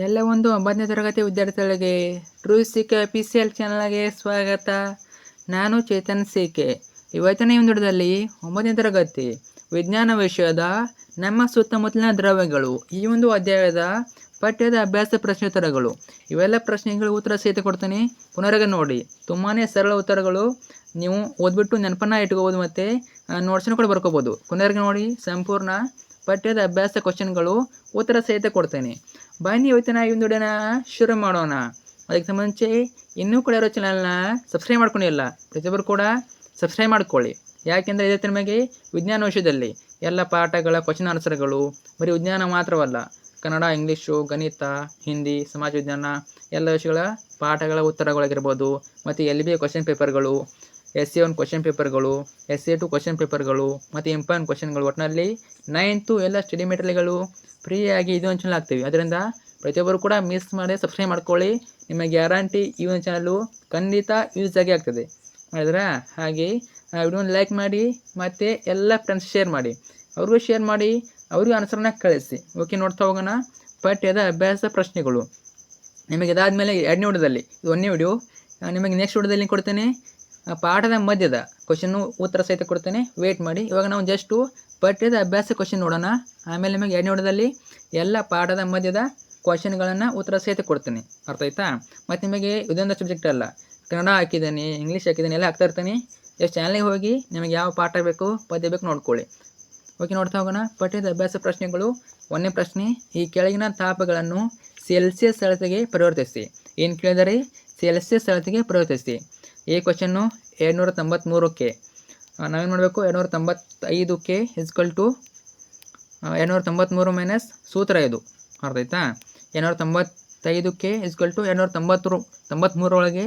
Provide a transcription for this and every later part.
ಎಲ್ಲ ಒಂದು 9ನೇ ತರಗತಿ ವಿದ್ಯಾರ್ಥಿಗಳಿಗೆ ಟ್ರೂ ಸಿ.ಕೆ ಅಫಿಷಿಯಲ್ ಚಾನಲ್ಗೆ ಸ್ವಾಗತ. ನಾನು ಚೇತನ್ ಸಿ.ಕೆ. ಇವತ್ತಿನ ಈ ವಿಡಿಯೋದಲ್ಲಿ 9ನೇ ತರಗತಿ ವಿಜ್ಞಾನ ವಿಷಯದ ನಮ್ಮ ಸುತ್ತಮುತ್ತಲಿನ ದ್ರವ್ಯಗಳು ಈ ಒಂದು ಅಧ್ಯಾಯದ ಪಠ್ಯದ ಅಭ್ಯಾಸ ಪ್ರಶ್ನೋತ್ತರಗಳು. ಇವೆಲ್ಲ ಪ್ರಶ್ನೆಗಳು ಉತ್ತರ ಸಹಿತ ಕೊಡ್ತೀನಿ, ಪುನರಾಗಿ ನೋಡಿ. ತುಂಬಾ ಸರಳ ಉತ್ತರಗಳು, ನೀವು ಓದ್ಬಿಟ್ಟು ನೆನಪನ್ನ ಇಟ್ಕೋಬೋದು ಮತ್ತು ನೋಟ್ಸನ್ನು ಕೂಡ ಬರ್ಕೋಬೋದು. ಪುನರಾಗಿ ನೋಡಿ. ಸಂಪೂರ್ಣ ಪಠ್ಯದ ಅಭ್ಯಾಸ ಕ್ವಶನ್ಗಳು ಉತ್ತರ ಸಹಿತ ಕೊಡ್ತೇನೆ. ಬನ್ನಿ ಇವತ್ತಿನ ಈ ಒಂದು ವಿಡಿಯೋನ ಶುರು ಮಾಡೋಣ. ಅದಕ್ಕೆ ಮುಂಚೆ ಇನ್ನೂ ಕೂಡ ಇರೋ ಚಾನಲ್ನ ಸಬ್ಸ್ಕ್ರೈಬ್ ಮಾಡ್ಕೊಂಡಿಲ್ಲ, ಪ್ರತಿಯೊಬ್ಬರು ಕೂಡ ಸಬ್ಸ್ಕ್ರೈಬ್ ಮಾಡ್ಕೊಳ್ಳಿ. ಯಾಕೆಂದರೆ ಇದೇ ನಿಮಗೆ ವಿಜ್ಞಾನ ವಿಷಯದಲ್ಲಿ ಎಲ್ಲ ಪಾಠಗಳ ಕ್ವಶನ್ ಆನ್ಸರ್ಗಳು ಬರೀ ವಿಜ್ಞಾನ ಮಾತ್ರವಲ್ಲ, ಕನ್ನಡ, ಇಂಗ್ಲೀಷು, ಗಣಿತ, ಹಿಂದಿ, ಸಮಾಜ ವಿಜ್ಞಾನ ಎಲ್ಲ ವಿಷಯಗಳ ಪಾಠಗಳ ಉತ್ತರಗಳಾಗಿರ್ಬೋದು, ಮತ್ತು LBA ಕ್ವಶನ್ ಪೇಪರ್ಗಳು, SA1 ಕ್ವಶನ್ ಪೇಪರ್ಗಳು, SA2 ಕ್ವಶನ್ ಪೇಪರ್ಗಳು ಮತ್ತು ಇಂಪಾರ್ಟೆಂಟ್ ಕ್ವಶನ್ಗಳು, ಒಟ್ಟಿನಲ್ಲಿ 9th ಎಲ್ಲ ಸ್ಟಡಿ ಮೆಟೀರಿಯಲ್ಗಳು ಫ್ರೀಯಾಗಿ ಇದು ಒಂದು ಚಾನಲ್ ಆಗ್ತೀವಿ. ಅದರಿಂದ ಪ್ರತಿಯೊಬ್ಬರು ಕೂಡ ಮಿಸ್ ಮಾಡಿ ಸಬ್ಸ್ಕ್ರೈಬ್ ಮಾಡ್ಕೊಳ್ಳಿ. ನಿಮಗೆ ಗ್ಯಾರಂಟಿ ಈ ಒಂದು ಚಾನಲು ಖಂಡಿತ ಯೂಸ್ ಆಗಿ ಆಗ್ತದೆ. ಮಾಡಿದ್ರಾ? ಹಾಗೆ ವಿಡಿಯೋನ ಲೈಕ್ ಮಾಡಿ ಮತ್ತು ಎಲ್ಲ ಫ್ರೆಂಡ್ಸ್ ಶೇರ್ ಮಾಡಿ, ಅವ್ರಿಗೂ ಶೇರ್ ಮಾಡಿ, ಅವ್ರಿಗೂ ಆನ್ಸರ್ನ ಕಳಿಸಿ. ಓಕೆ, ನೋಡ್ತಾ ಹೋಗೋಣ. ಪಠ್ಯದ ಅಭ್ಯಾಸ ಪ್ರಶ್ನೆಗಳು. ನಿಮಗೆ ಇದಾದಮೇಲೆ 2ನೇ ವಿಡಿಯೋದಲ್ಲಿ, ಇದು 1ನೇ ವಿಡಿಯೋ, ನಿಮಗೆ ನೆಕ್ಸ್ಟ್ ವಿಡಿಯೋದಲ್ಲಿ ಕೊಡ್ತೇನೆ ಪಾಠದ ಮಧ್ಯದ ಕ್ವಶನ್ನು ಉತ್ತರ ಸಹಿತ ಕೊಡ್ತೇನೆ, ವೇಟ್ ಮಾಡಿ. ಇವಾಗ ನಾವು ಜಸ್ಟು ಪಠ್ಯದ ಅಭ್ಯಾಸ ಕ್ವಶನ್ ನೋಡೋಣ. ಆಮೇಲೆ ನಿಮಗೆ 2ನೇ ವಿಡಿಯೋದಲ್ಲಿ ಎಲ್ಲ ಪಾಠದ ಮಧ್ಯದ ಕ್ವಶನ್ಗಳನ್ನು ಉತ್ತರ ಸಹಿತ ಕೊಡ್ತೀನಿ. ಅರ್ಥ ಆಯ್ತಾ? ಮತ್ತು ನಿಮಗೆ ಇದೊಂದು ಸಬ್ಜೆಕ್ಟ್ ಅಲ್ಲ, ಕನ್ನಡ ಹಾಕಿದ್ದೀನಿ, ಇಂಗ್ಲೀಷ್ ಹಾಕಿದ್ದೀನಿ, ಎಲ್ಲ ಹಾಕ್ತಾ ಇರ್ತೀನಿ. ಎಷ್ಟು ಚಾನಲ್ಗೆ ಹೋಗಿ ನಿಮಗೆ ಯಾವ ಪಾಠ ಬೇಕು, ಪದ್ಯ ಬೇಕು ನೋಡ್ಕೊಳ್ಳಿ. ಓಕೆ, ನೋಡ್ತಾ ಹೋಗೋಣ. ಪಠ್ಯದ ಅಭ್ಯಾಸ ಪ್ರಶ್ನೆಗಳು. 1ನೇ ಪ್ರಶ್ನೆ, ಈ ಕೆಳಗಿನ ತಾಪಗಳನ್ನು ಸೆಲ್ಸಿಯಸ್ ಅಳತೆಗೆ ಪರಿವರ್ತಿಸಿ. ಏನು ಕೇಳಿದರೆ ಸೆಲ್ಸಿಯಸ್ ಅಳತೆಗೆ ಪರಿವರ್ತಿಸಿ. ಈ ಕ್ವಶನ್ನು 293ಕ್ಕೆ ನಾವೇನು ಮಾಡಬೇಕು, 295ಕ್ಕೆ ಇಸ್ಕಲ್ ಟು 293 ಮೈನಸ್ ಸೂತ್ರ ಇದು. ಅರ್ಥ ಆಯ್ತಾ? 295ಕ್ಕೆ ಇಸ್ಕಲ್ ಟು 293 ಒಳಗೆ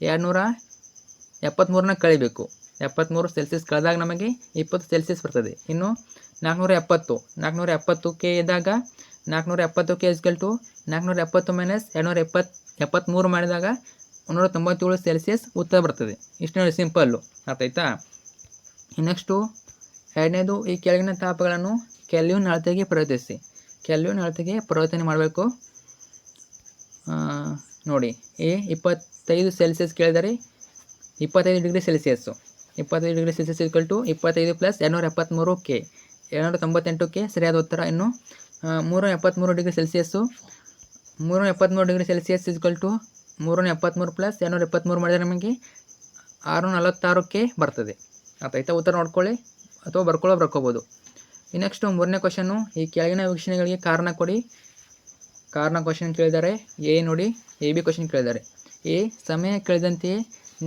273ನ ಕಳಿಬೇಕು. 73 ಸೆಲ್ಸಿಯಸ್ ಕಳೆದಾಗ ನಮಗೆ 20 ಸೆಲ್ಸಿಯಸ್ ಬರ್ತದೆ. ಇನ್ನು 470ಕ್ಕೆ ಇದ್ದಾಗ 470ಕ್ಕೆ ಇಸ್ಕಲ್ ಟು 470 ಮೈನಸ್ 273 ಮಾಡಿದಾಗ 197 ಸೆಲ್ಸಿಯಸ್ ಉತ್ತರ ಬರ್ತದೆ. ಇಷ್ಟು ನೋಡಿ, ಸಿಂಪಲ್ಲು. ಅರ್ಥ ಆಯ್ತಾ? ನೆಕ್ಸ್ಟು 2ನೇದು, ಈ ಕೆಳಗಿನ ತಾಪಗಳನ್ನು ಕೆಲ್ವಿನ್ ಅಳತೆಗೆ ಪರಿವರ್ತಿಸಿ. ಕೆಲ್ವಿನ್ ಅಳತೆಗೆ ಪರಿವರ್ತನೆ ಮಾಡಬೇಕು. ನೋಡಿ, 25 ಸೆಲ್ಸಿಯಸ್ ಕೇಳಿದರೆ 25 degree Celsius. 25 degree Celsius equal to 25 plus 273ಕ್ಕೆ 298ಕ್ಕೆ ಸರಿಯಾದ ಉತ್ತರ. ಇನ್ನು 373 degree Celsius. 373 degree Celsius equal to 373 plus 273 ಮಾಡಿದರೆ ನಮಗೆ 646ಕ್ಕೆ ಬರ್ತದೆ. ಅರ್ಥ ಆಯ್ತಾ? ಉತ್ತರ ನೋಡ್ಕೊಳ್ಳಿ ಅಥವಾ ಬರ್ಕೋಬೋದು. ನೆಕ್ಸ್ಟು 3ನೇ ಕ್ವಶನ್ನು, ಈ ಕೆಳಗಿನ ವೀಕ್ಷಣೆಗಳಿಗೆ ಕಾರಣ ಕೊಡಿ. ಕಾರಣ ಕ್ವಶನ್ ಕೇಳಿದ್ದಾರೆ. ನೋಡಿ, AB ಕ್ವಶನ್ ಕೇಳಿದ್ದಾರೆ. ಸಮಯ ಕಳೆದಂತೆಯೇ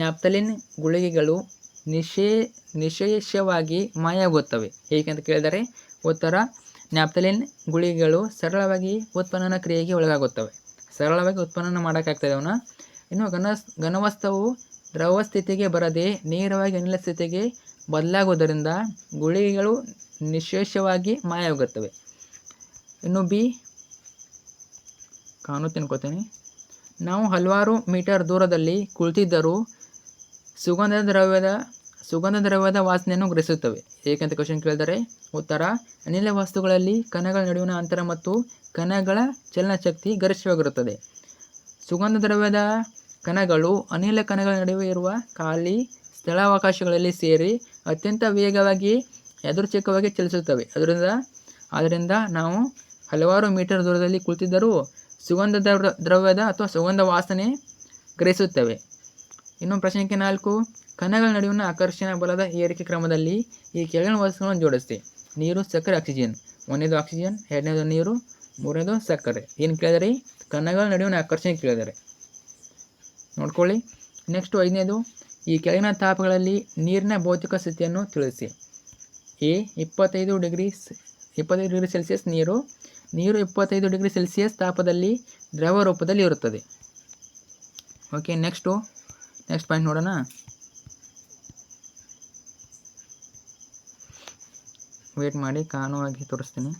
ನ್ಯಾಪ್ತಲಿನ್ ಗುಳಿಗೆಗಳು ನಿಶೇಷವಾಗಿ ಮಾಯವಾಗುತ್ತವೆ. ಹೇಗೆ ಅಂತ ಕೇಳಿದರೆ ಉತ್ತರ, ನ್ಯಾಪ್ತಲಿನ್ ಗುಳಿಗೆಗಳು ಸರಳವಾಗಿ ಉತ್ಪನ್ನನ ಕ್ರಿಯೆಗೆ ಒಳಗಾಗುತ್ತವೆ. ಸರಳವಾಗಿ ಉತ್ಪನ್ನ ಮಾಡೋಕ್ಕಾಗ್ತದೆ ಅವನ್ನ. ಇನ್ನು ಘನವಸ್ತುವು ದ್ರವ ಸ್ಥಿತಿಗೆ ಬರದೆ ನೇರವಾಗಿ ಅನಿಲ ಸ್ಥಿತಿಗೆ ಬದಲಾಗುವುದರಿಂದ ಗುಳಿಗೆಗಳು ನಿಶೇಷವಾಗಿ ಮಾಯವಾಗುತ್ತವೆ. ಇನ್ನು B ಕಾನು ತಿನ್ಕೋತೀನಿ. ನಾವು ಹಲವಾರು ಮೀಟರ್ ದೂರದಲ್ಲಿ ಕುಳಿತಿದ್ದರೂ ಸುಗಂಧ ದ್ರವ್ಯದ ವಾಸನೆಯನ್ನು ಗ್ರಹಿಸುತ್ತವೆ. ಏಕೆಂತ ಕ್ವಶನ್ ಕೇಳಿದರೆ ಉತ್ತರ, ಅನಿಲ ವಸ್ತುಗಳಲ್ಲಿ ಕಣಗಳ ನಡುವಿನ ಅಂತರ ಮತ್ತು ಕಣಗಳ ಚಲನಶಕ್ತಿ ಗರಿಷ್ಠವಾಗಿರುತ್ತದೆ. ಸುಗಂಧ ದ್ರವ್ಯದ ಕಣಗಳು ಅನಿಲ ಕಣಗಳ ನಡುವೆ ಇರುವ ಖಾಲಿ ಸ್ಥಳಾವಕಾಶಗಳಲ್ಲಿ ಸೇರಿ ಅತ್ಯಂತ ವೇಗವಾಗಿ ಯಾದೃಚ್ಛಿಕವಾಗಿ ಚಲಿಸುತ್ತವೆ. ಆದ್ದರಿಂದ ನಾವು ಹಲವಾರು ಮೀಟರ್ ದೂರದಲ್ಲಿ ಕುಳಿತಿದ್ದರೂ ಸುಗಂಧ ದ್ರವ್ಯದ ಅಥವಾ ಸುಗಂಧ ವಾಸನೆ ಗ್ರಹಿಸುತ್ತವೆ. ಇನ್ನು ಪ್ರಶ್ನೆ 4, ಕಣಗಳ ನಡುವಿನ ಆಕರ್ಷಣಾ ಬಲದ ಏರಿಕೆ ಕ್ರಮದಲ್ಲಿ ಈ ಕೆಳಗಿನ ವಸ್ತುಗಳನ್ನು ಜೋಡಿಸಿ. ನೀರು, ಸಕ್ಕರೆ, ಆಕ್ಸಿಜನ್. 1ನೇದು ಆಕ್ಸಿಜನ್, 2ನೇದು ನೀರು, 3ನೇದು ಸಕ್ಕರೆ. ಏನು ಕೇಳಿದರೆ ಕಣಗಳ ನಡುವಿನ ಆಕರ್ಷಣೆ ಕೇಳಿದ್ದಾರೆ, ನೋಡ್ಕೊಳ್ಳಿ. ನೆಕ್ಸ್ಟು 5ನೇದು, ಈ ಕೆಳಗಿನ ತಾಪಗಳಲ್ಲಿ ನೀರಿನ ಭೌತಿಕ ಸ್ಥಿತಿಯನ್ನು ತಿಳಿಸಿ. 25 ಡಿಗ್ರಿ ಸೆಲ್ಸಿಯಸ್ ನೀರು 25 ಡಿಗ್ರಿ ಸೆಲ್ಸಿಯಸ್ ತಾಪದಲ್ಲಿ ದ್ರವ ರೂಪದಲ್ಲಿ ಇರುತ್ತದೆ. ಓಕೆ, ನೆಕ್ಸ್ಟ್ ಪಾಯಿಂಟ್ ನೋಡೋಣ. ವೇಟ್ ಮಾಡಿ, ಕಾಣುವಾಗಿ ತೋರಿಸ್ತೀನಿ.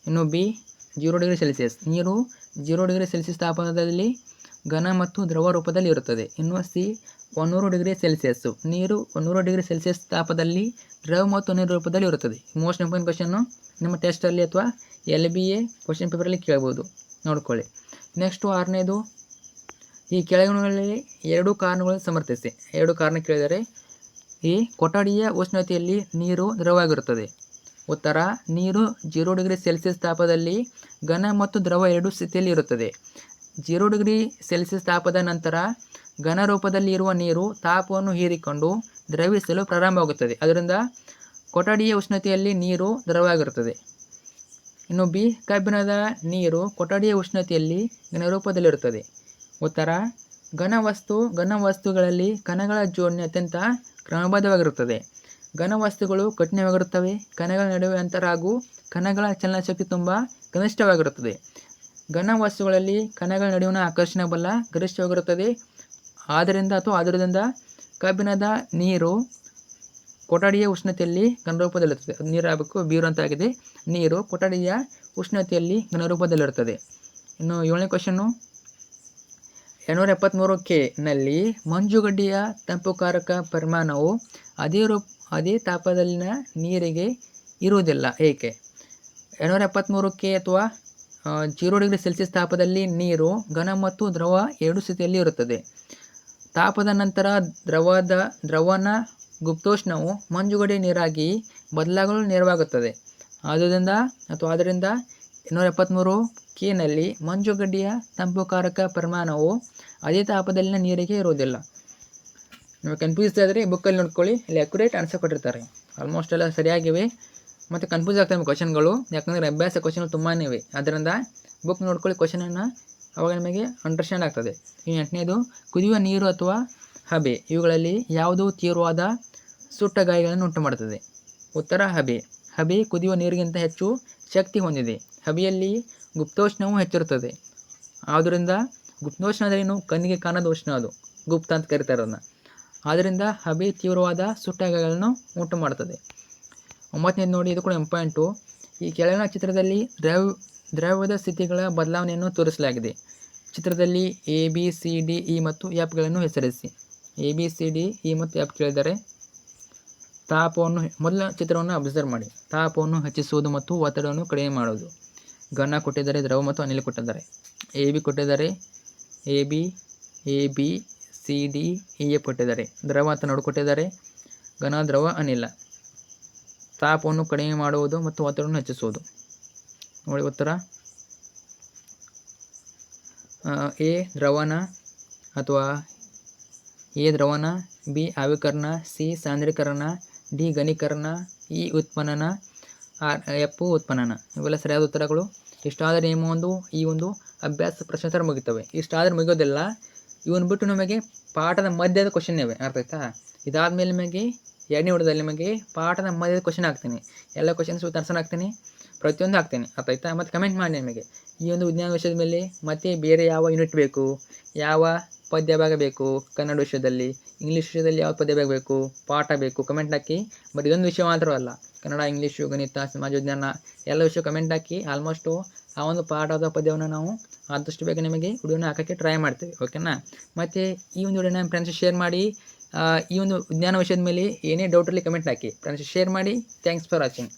ಇನ್ನು B 0 ಡಿಗ್ರಿ ಸೆಲ್ಸಿಯಸ್. ನೀರು 0 ಡಿಗ್ರಿ ಸೆಲ್ಸಿಯಸ್ ತಾಪಮಾನದಲ್ಲಿ ಘನ ಮತ್ತು ದ್ರವ ರೂಪದಲ್ಲಿ ಇರುತ್ತದೆ. ಇನ್ನು C 100 ಡಿಗ್ರಿ ಸೆಲ್ಸಿಯಸ್ಸು. ನೀರು 100 ಡಿಗ್ರಿ ಸೆಲ್ಸಿಯಸ್ ತಾಪದಲ್ಲಿ ದ್ರವ ಮತ್ತು ನೀರು ರೂಪದಲ್ಲಿ ಇರುತ್ತದೆ. ಮೋಸ್ಟ್ ಇಂಪಾರ್ಟೆಂಟ್ ಕ್ವಶನ್ನು ನಿಮ್ಮ ಟೆಸ್ಟಲ್ಲಿ ಅಥವಾ LBA ಕ್ವಶನ್ ಪೇಪರಲ್ಲಿ ಕೇಳ್ಬೋದು, ನೋಡ್ಕೊಳ್ಳಿ. ನೆಕ್ಸ್ಟು 6ನೇದು, ಈ ಕೆಳಗಿನಲ್ಲಿ 2 ಕಾರಣಗಳನ್ನು ಸಮರ್ಥಿಸಿ. 2 ಕಾರಣ ಕೇಳಿದರೆ, ಈ ಕೊಠಡಿಯ ಉಷ್ಣತೆಯಲ್ಲಿ ನೀರು ದ್ರವವಾಗಿರುತ್ತದೆ. ಉತ್ತರ: ನೀರು 0 ಡಿಗ್ರಿ ಸೆಲ್ಸಿಯಸ್ ತಾಪದಲ್ಲಿ ಘನ ಮತ್ತು ದ್ರವ ಎರಡೂ ಸ್ಥಿತಿಯಲ್ಲಿ ಇರುತ್ತದೆ. 0 ಡಿಗ್ರಿ ಸೆಲ್ಸಿಯಸ್ ತಾಪದ ನಂತರ ಘನ ರೂಪದಲ್ಲಿ ಇರುವ ನೀರು ತಾಪವನ್ನು ಹೀರಿಕೊಂಡು ದ್ರವಿಸಲು ಪ್ರಾರಂಭವಾಗುತ್ತದೆ. ಅದರಿಂದ ಕೊಠಡಿಯ ಉಷ್ಣತೆಯಲ್ಲಿ ನೀರು ದ್ರವವಾಗಿರುತ್ತದೆ. ಇನ್ನು ಬಿ, ಕಬ್ಬಿಣದ ನೀರು ಕೊಠಡಿಯ ಉಷ್ಣತೆಯಲ್ಲಿ ಘನರೂಪದಲ್ಲಿರುತ್ತದೆ. ಉತ್ತರ: ಘನವಸ್ತುಗಳಲ್ಲಿ ಕಣಗಳ ಜೋಡಣೆ ಅತ್ಯಂತ ಕ್ರಮಬದ್ಧವಾಗಿರುತ್ತದೆ. ಘನವಸ್ತುಗಳು ಕಠಿಣವಾಗಿರುತ್ತವೆ. ಕಣಗಳ ನಡುವೆ ಅಂತರ ಹಾಗೂ ಕಣಗಳ ಚಲನಶಕ್ತಿ ತುಂಬ ಕನಿಷ್ಠವಾಗಿರುತ್ತದೆ. ಘನವಸ್ತುಗಳಲ್ಲಿ ಕಣಗಳ ನಡುವಿನ ಆಕರ್ಷಣ ಬಲ ಗರಿಷ್ಠವಾಗಿರುತ್ತದೆ. ಆದ್ದರಿಂದ ಕಬ್ಬಿಣದ ನೀರು ಕೊಠಡಿಯ ಉಷ್ಣತೆಯಲ್ಲಿ ಘನರೂಪದಲ್ಲಿರುತ್ತದೆ. ನೀರು ಆಗಬೇಕು, ಬೀರು ಅಂತ ಆಗಿದೆ. ನೀರು ಕೊಠಡಿಯ ಉಷ್ಣತೆಯಲ್ಲಿ ಘನರೂಪದಲ್ಲಿರುತ್ತದೆ. ಇನ್ನು 7ನೇ ಕ್ವಶನ್ನು, 273 K ನಲ್ಲಿ ಮಂಜುಗಡ್ಡೆಯ ತಂಪುಕಾರಕ ಪರಿಮಾಣವು ಅದೇ ತಾಪದಲ್ಲಿನ ನೀರಿಗೆ ಇರುವುದಿಲ್ಲ, ಏಕೆ? 273 K ಅಥವಾ 0 ಡಿಗ್ರಿ ಸೆಲ್ಸಿಯಸ್ ತಾಪದಲ್ಲಿ ನೀರು ಘನ ಮತ್ತು ದ್ರವ ಎರಡೂ ಸ್ಥಿತಿಯಲ್ಲಿ ಇರುತ್ತದೆ. ತಾಪದ ನಂತರ ದ್ರವನ ಗುಪ್ತೋಷ್ಣವು ಮಂಜುಗಡ್ಡೆ ನೀರಾಗಿ ಬದಲಾಗಲು ನೆರವಾಗುತ್ತದೆ. ಆದ್ದರಿಂದ 273 K ನಲ್ಲಿ ಮಂಜುಗಡ್ಡೆಯ ತಂಪುಕಾರಕ ಪರಿಮಾಣವು ಅದೇ ತಾಪದಲ್ಲಿನ ನೀರಿಗೆ ಇರುವುದಿಲ್ಲ. ನಿಮಗೆ ಕನ್ಫ್ಯೂಸ್ ಆದರೆ ಬುಕ್ಕಲ್ಲಿ ನೋಡ್ಕೊಳ್ಳಿ, ಇಲ್ಲಿ ಅಕ್ಯುರೇಟ್ ಆನ್ಸರ್ ಕೊಟ್ಟಿರ್ತಾರೆ. ಆಲ್ಮೋಸ್ಟ್ ಎಲ್ಲ ಸರಿಯಾಗಿವೆ. ಮತ್ತು ಕನ್ಫ್ಯೂಸ್ ಆಗ್ತವೆ ಕ್ವಶನ್ಗಳು, ಯಾಕಂದರೆ ಅಭ್ಯಾಸ ಕ್ವಶನ್ಗಳು ತುಂಬಾ ಇವೆ. ಅದರಿಂದ ಬುಕ್ ನೋಡ್ಕೊಳ್ಳಿ ಕ್ವಶನನ್ನು, ಅವಾಗ ನಿಮಗೆ ಅಂಡರ್ಸ್ಟ್ಯಾಂಡ್ ಆಗ್ತದೆ. ಈ 8ನೇದು, ಕುದಿಯುವ ನೀರು ಅಥವಾ ಹಬೆ ಇವುಗಳಲ್ಲಿ ಯಾವುದು ತೀವ್ರವಾದ ಸುಟ್ಟ ಗಾಯಗಳನ್ನು ಉಂಟು ಮಾಡುತ್ತದೆ? ಉತ್ತರ: ಹಬೆ ಕುದಿಯುವ ನೀರಿಗಿಂತ ಹೆಚ್ಚು ಶಕ್ತಿ ಹೊಂದಿದೆ. ಹಬೆಯಲ್ಲಿ ಗುಪ್ತೋಷ್ಣವು ಹೆಚ್ಚಿರುತ್ತದೆ. ಆದ್ದರಿಂದ ಗುಪ್ತೋಷ್ಣದೇನು, ಕಣ್ಣಿಗೆ ಕಾಣದ ಉಷ್ಣ, ಅದು ಗುಪ್ತ ಅಂತ ಕರೀತಾರೆ ಅದನ್ನು. ಆದ್ದರಿಂದ ಹಬೆ ತೀವ್ರವಾದ ಸುಟ್ಟ ಗಾಯಗಳನ್ನು ಉಂಟು ಮಾಡುತ್ತದೆ. 9ನೇದು ನೋಡಿ, ಇದು ಕೂಡ ಇಂಪಾರ್ಟೆಂಟು. ಈ ಕೆಳಗಿನ ಚಿತ್ರದಲ್ಲಿ ದ್ರವ್ಯದ ಸ್ಥಿತಿಗಳ ಬದಲಾವಣೆಯನ್ನು ತೋರಿಸಲಾಗಿದೆ. ಚಿತ್ರದಲ್ಲಿ ABCDE ಮತ್ತು Fಗಳನ್ನು ಹೆಸರಿಸಿ. ABCDE ಮತ್ತು F ಕೇಳಿದರೆ, ಮೊದಲ ಚಿತ್ರವನ್ನು ಅಬ್ಸರ್ವ್ ಮಾಡಿ. ತಾಪವನ್ನು ಹೆಚ್ಚಿಸುವುದು ಮತ್ತು ಒತ್ತಡವನ್ನು ಕಡಿಮೆ ಮಾಡುವುದು. ಘನ ಕೊಟ್ಟಿದ್ದಾರೆ, ದ್ರವ ಮತ್ತು ಅನಿಲ ಕೊಟ್ಟಿದ್ದಾರೆ. AB ಕೊಟ್ಟಿದ್ದಾರೆ, ABCDEF ಕೊಟ್ಟಿದ್ದಾರೆ. ದ್ರವ ಅಂತ ನೋಡಿಕೊಟ್ಟಿದ್ದಾರೆ, ಘನ, ದ್ರವ, ಅನಿಲ. ತಾಪವನ್ನು ಕಡಿಮೆ ಮಾಡುವುದು ಮತ್ತು ಒತ್ತಡವನ್ನು ಹೆಚ್ಚಿಸುವುದು. ನೋಡಿ ಉತ್ತರ: ಎ ದ್ರವಣ ಅಥವಾ ಎ ದ್ರವಣ, ಬಿ ಆವಿಕರಣ, ಸಿ ಸಾಂದ್ರೀಕರಣ, ಡಿ ಘನೀಕರಣ, ಇ ಉತ್ಪನ್ನನ, ಎಫ್ ಉತ್ಪನ್ನನ. ಇವೆಲ್ಲ ಸರಿಯಾದ ಉತ್ತರಗಳು. ಇಷ್ಟಾದರೆ ಈ ಒಂದು ಅಭ್ಯಾಸ ಪ್ರಶ್ನೋತ್ತರ ಮುಗಿತವೆ. ಇಷ್ಟಾದರೆ ಮುಗಿಯೋದಿಲ್ಲ, ಇವನು ಬಿಟ್ಟು ನಿಮಗೆ ಪಾಠದ ಮಧ್ಯದ ಕ್ವಶನ್ ಇವೆ, ಅರ್ಥ ಆಯ್ತಾ? ಇದಾದಮೇಲೆ ನಿಮಗೆ 2ನೇ ವಿಡಿಯೋದಲ್ಲಿ ನಿಮಗೆ ಪಾಠದ ಮಧ್ಯದ ಕ್ವಶನ್ ಹಾಕ್ತೀನಿ. ಎಲ್ಲ ಕ್ವಶನ್ಸ್ ಆನ್ಸರ್ ಹಾಕ್ತೀನಿ, ಪ್ರತಿಯೊಂದು ಹಾಕ್ತೀನಿ, ಅರ್ಥ ಆಯ್ತಾ? ಮತ್ತು ಕಮೆಂಟ್ ಮಾಡಿ ನಿಮಗೆ ಈ ಒಂದು ವಿಜ್ಞಾನ ವಿಷಯದ ಮೇಲೆ ಮತ್ತೆ ಬೇರೆ ಯಾವ ಯೂನಿಟ್ ಬೇಕು, ಯಾವ ಪದ್ಯ ಭಾಗ ಬೇಕು, ಕನ್ನಡ ವಿಷಯದಲ್ಲಿ, ಇಂಗ್ಲೀಷ್ ವಿಷಯದಲ್ಲಿ ಯಾವ ಪದ್ಯ ಭಾಗ ಬೇಕು, ಪಾಠ ಬೇಕು, ಕಮೆಂಟ್ ಹಾಕಿ. ಬಟ್ ಇದೊಂದು ವಿಷಯ ಮಾತ್ರವಲ್ಲ, ಕನ್ನಡ, ಇಂಗ್ಲೀಷು, ಗಣಿತ, ಸಮಾಜ ವಿಜ್ಞಾನ ಎಲ್ಲ ವಿಷಯ ಕಮೆಂಟ್ ಹಾಕಿ. ಆಲ್ಮೋಸ್ಟು ಆ ಒಂದು ಪಾಠದ ಪದ್ಯವನ್ನು ನಾವು ಆದಷ್ಟು ಬೇಗ ನಿಮಗೆ ವಿಡಿಯೋನ ಹಾಕೋಕ್ಕೆ ಟ್ರೈ ಮಾಡ್ತೀವಿ, ಓಕೆನಾ? ಮತ್ತು ಈ ಒಂದು ವಿಡಿಯೋನ ಫ್ರೆಂಡ್ಸ್ ಶೇರ್ ಮಾಡಿ. ಈ ಒಂದು ವಿಜ್ಞಾನ ವಿಷಯದ ಮೇಲೆ ಏನೇ ಡೌಟಲ್ಲಿ ಕಮೆಂಟ್ ಹಾಕಿ. ಫ್ರೆಂಡ್ಸ್ ಶೇರ್ ಮಾಡಿ. Thanks for watching.